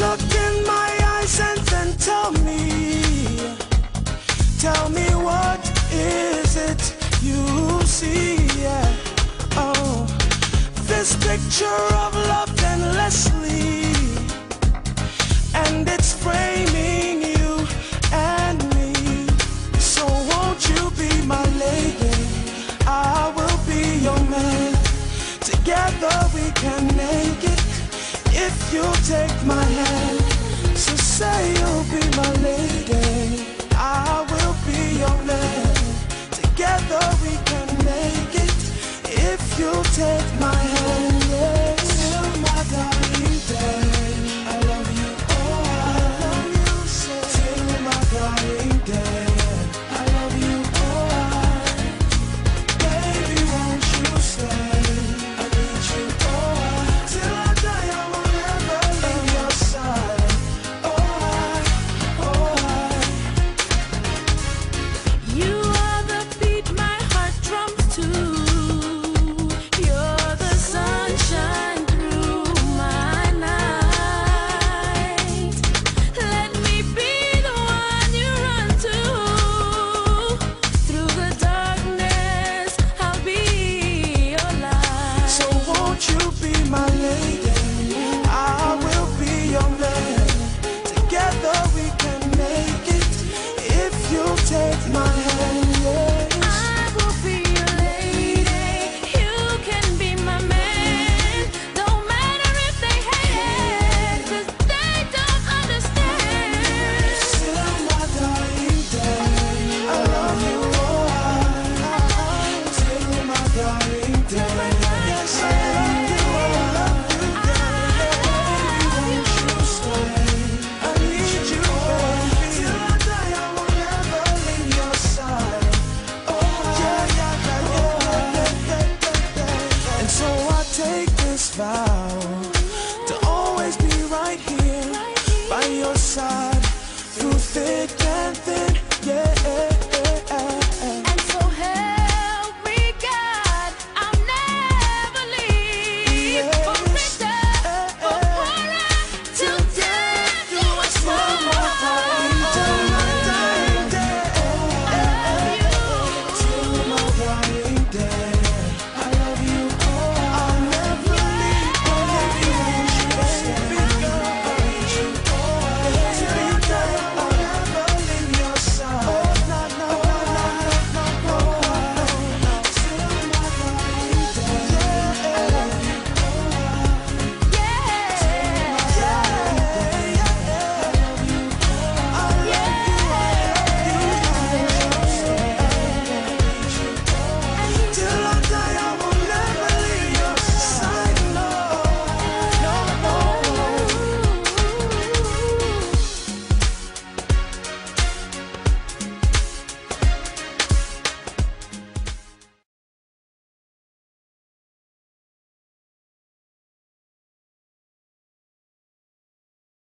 Look in my eyes and then tell me what is it you see? Yeah. Oh, this picture of love endlessly, and it's framing you and me. So won't you be my lady? I will be your man. Together we can make it if you take my hand. So say you'll be my lady, I will be your man. Together we can make it if you take my